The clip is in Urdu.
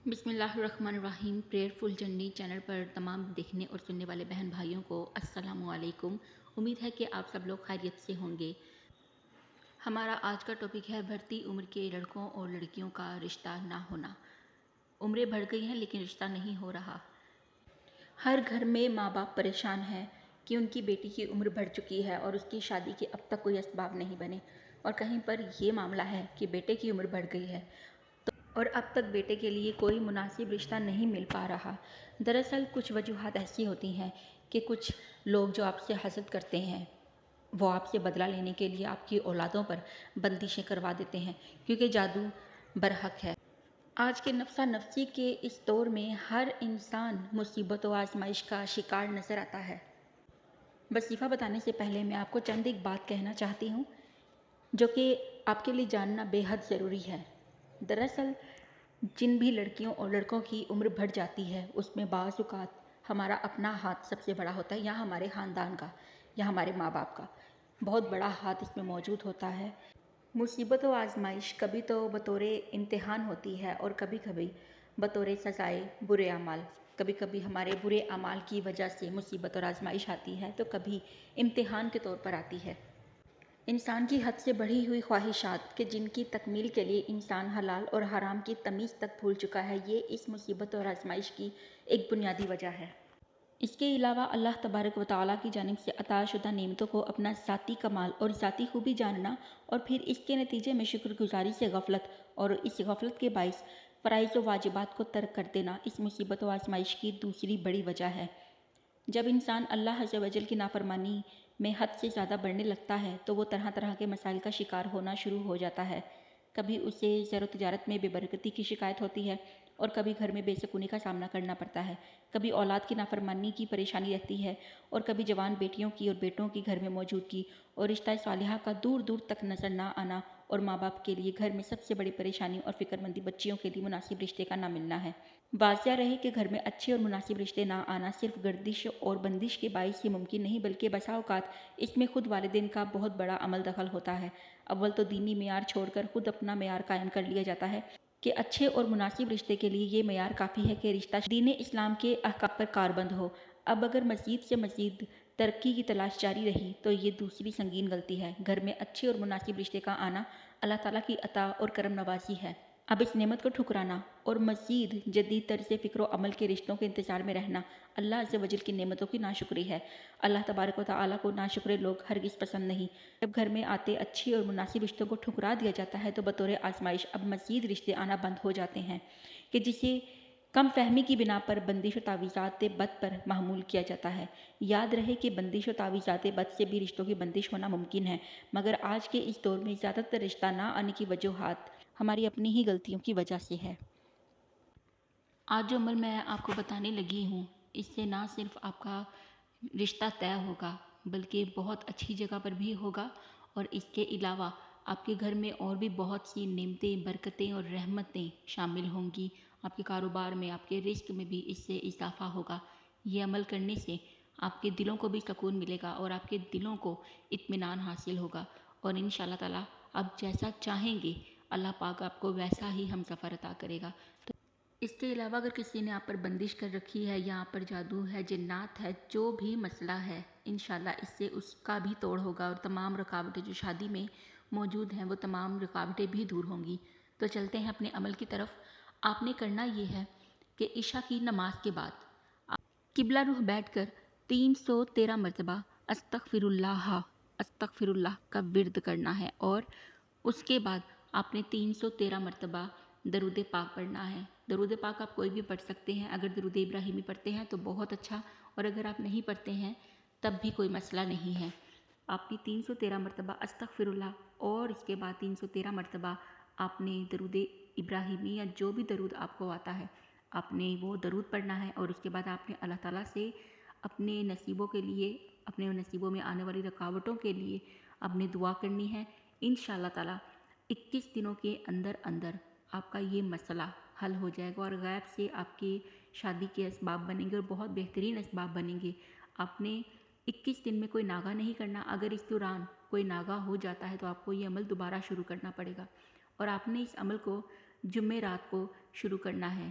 بسم اللہ الرحمن الرحیم۔ پریئرفل جرنی چینل پر تمام دیکھنے اور سننے والے بہن بھائیوں کو السلام علیکم۔ امید ہے کہ آپ سب لوگ خیریت سے ہوں گے۔ ہمارا آج کا ٹاپک ہے بڑھتی عمر کے لڑکوں اور لڑکیوں کا رشتہ نہ ہونا۔ عمریں بڑھ گئی ہیں لیکن رشتہ نہیں ہو رہا۔ ہر گھر میں ماں باپ پریشان ہیں کہ ان کی بیٹی کی عمر بڑھ چکی ہے اور اس کی شادی کے اب تک کوئی اسباب نہیں بنے، اور کہیں پر یہ معاملہ ہے کہ بیٹے کی عمر بڑھ گئی ہے اور اب تک بیٹے کے لیے کوئی مناسب رشتہ نہیں مل پا رہا۔ دراصل کچھ وجوہات ایسی ہوتی ہیں کہ کچھ لوگ جو آپ سے حسد کرتے ہیں وہ آپ سے بدلہ لینے کے لیے آپ کی اولادوں پر بندشیں کروا دیتے ہیں، کیونکہ جادو برحق ہے۔ آج کے نفسا نفسی کے اس دور میں ہر انسان مصیبت و آزمائش کا شکار نظر آتا ہے۔ وظیفہ بتانے سے پہلے میں آپ کو چند ایک بات کہنا چاہتی ہوں جو کہ آپ کے لیے جاننا بے حد ضروری ہے۔ دراصل جن بھی لڑکیوں اور لڑکوں کی عمر بڑھ جاتی ہے اس میں بعض اوقات ہمارا اپنا ہاتھ سب سے بڑا ہوتا ہے، یا ہمارے خاندان کا یا ہمارے ماں باپ کا بہت بڑا ہاتھ اس میں موجود ہوتا ہے۔ مصیبت و آزمائش کبھی تو بطور امتحان ہوتی ہے اور کبھی کبھی بطور سزائے برے اعمال۔ کبھی کبھی ہمارے برے اعمال کی وجہ سے مصیبت اور آزمائش آتی ہے تو کبھی امتحان کے طور پر آتی ہے۔ انسان کی حد سے بڑھی ہوئی خواہشات کہ جن کی تکمیل کے لیے انسان حلال اور حرام کی تمیز تک بھول چکا ہے، یہ اس مصیبت اور آزمائش کی ایک بنیادی وجہ ہے۔ اس کے علاوہ اللہ تبارک و تعالیٰ کی جانب سے عطا شدہ نعمتوں کو اپنا ذاتی کمال اور ذاتی خوبی جاننا اور پھر اس کے نتیجے میں شکر گزاری سے غفلت اور اس غفلت کے باعث فرائض و واجبات کو ترک کر دینا اس مصیبت و آزمائش کی دوسری بڑی وجہ ہے۔ جب انسان اللہ عز و جل کی نافرمانی میں حد سے زیادہ بڑھنے لگتا ہے تو وہ طرح طرح کے مسائل کا شکار ہونا شروع ہو جاتا ہے۔ کبھی اسے زر و تجارت میں بے برکتی کی شکایت ہوتی ہے اور کبھی گھر میں بے سکونی کا سامنا کرنا پڑتا ہے، کبھی اولاد کی نافرمانی کی پریشانی رہتی ہے اور کبھی جوان بیٹیوں کی اور بیٹوں کی گھر میں موجودگی اور رشتہ صالحہ کا دور دور تک نظر نہ آنا، اور ماں باپ کے لیے گھر میں سب سے بڑی پریشانی اور فکر مندی بچیوں کے لیے مناسب رشتے کا نہ ملنا ہے۔ واضح رہے کہ گھر میں اچھے اور مناسب رشتے نہ آنا صرف گردش اور بندش کے باعث ہی ممکن نہیں، بلکہ بسا اوقات اس میں خود والدین کا بہت بڑا عمل دخل ہوتا ہے۔ اول تو دینی معیار چھوڑ کر خود اپنا معیار قائم کر لیا جاتا ہے کہ اچھے اور مناسب رشتے کے لیے یہ معیار کافی ہے کہ رشتہ دین اسلام کے احکام پر کاربند ہو۔ اب اگر مزید سے مزید ترقی کی تلاش جاری رہی تو یہ دوسری سنگین غلطی ہے۔ گھر میں اچھے اور مناسب رشتے کا آنا اللہ تعالیٰ کی عطا اور کرم نوازی ہے۔ اب اس نعمت کو ٹھکرانا اور مزید جدید طرز فکر و عمل کے رشتوں کے انتظار میں رہنا اللہ عز و جل کی نعمتوں کی ناشکری ہے۔ اللہ تبارک و تعالیٰ کو ناشکرے لوگ ہرگز پسند نہیں۔ جب گھر میں آتے اچھے اور مناسب رشتوں کو ٹھکرا دیا جاتا ہے تو بطور آزمائش اب مزید رشتے آنا بند ہو جاتے ہیں کہ جسے کم فہمی کی بنا پر بندش و تعویذات بد پر محمول کیا جاتا ہے۔ یاد رہے کہ بندش و تعویذات بد سے بھی رشتوں کی بندش ہونا ممکن ہے، مگر آج کے اس دور میں زیادہ تر رشتہ نہ آنے کی وجوہات ہماری اپنی ہی غلطیوں کی وجہ سے ہے۔ آج جو عمل میں آپ کو بتانے لگی ہوں اس سے نہ صرف آپ کا رشتہ طے ہوگا بلکہ بہت اچھی جگہ پر بھی ہوگا، اور اس کے علاوہ آپ کے گھر میں اور بھی بہت سی نعمتیں، برکتیں اور رحمتیں شامل ہوں گی۔ آپ کے کاروبار میں، آپ کے رزق میں بھی اس سے اضافہ ہوگا۔ یہ عمل کرنے سے آپ کے دلوں کو بھی سکون ملے گا اور آپ کے دلوں کو اطمینان حاصل ہوگا، اور انشاءاللہ تعالیٰ آپ جیسا چاہیں گے اللہ پاک آپ کو ویسا ہی ہمسفر عطا کرے گا۔ تو اس کے علاوہ اگر کسی نے آپ پر بندش کر رکھی ہے یا آپ پر جادو ہے، جنات ہے، جو بھی مسئلہ ہے، انشاءاللہ اس سے اس کا بھی توڑ ہوگا، اور تمام رکاوٹیں جو شادی میں موجود ہیں وہ تمام رکاوٹیں بھی دور ہوں گی۔ تو چلتے ہیں اپنے عمل کی طرف۔ آپ نے کرنا یہ ہے کہ عشاء کی نماز کے بعد قبلہ رخ بیٹھ کر 313 مرتبہ استغفر اللہ کا ورد کرنا ہے، اور اس کے بعد آپ نے 313 مرتبہ درود پاک پڑھنا ہے۔ درود پاک آپ کوئی بھی پڑھ سکتے ہیں، اگر درود ابراہیمی پڑھتے ہیں تو بہت اچھا، اور اگر آپ نہیں پڑھتے ہیں تب بھی کوئی مسئلہ نہیں ہے۔ آپ نے 313 مرتبہ استغفر اللہ اور اس کے بعد 313 مرتبہ آپ نے درود ابراہیمی یا جو بھی درود آپ کو آتا ہے آپ نے وہ درود پڑھنا ہے، اور اس کے بعد آپ نے اللہ تعالیٰ سے اپنے نصیبوں کے لیے، اپنے نصیبوں میں آنے والی رکاوٹوں کے لیے آپ نے دعا کرنی ہے۔ انشاءاللہ تعالیٰ 21 دنوں کے اندر اندر آپ کا یہ مسئلہ حل ہو جائے گا، اور غیب سے آپ کی شادی کے اسباب بنیں گے اور بہت بہترین اسباب بنیں گے۔ آپ نے 21 دن میں کوئی ناغہ نہیں کرنا۔ اگر اس دوران کوئی ناغہ ہو جاتا ہے تو آپ کو یہ عمل دوبارہ شروع کرنا پڑے گا، اور آپ نے اس عمل کو جمعہ رات کو شروع کرنا ہے۔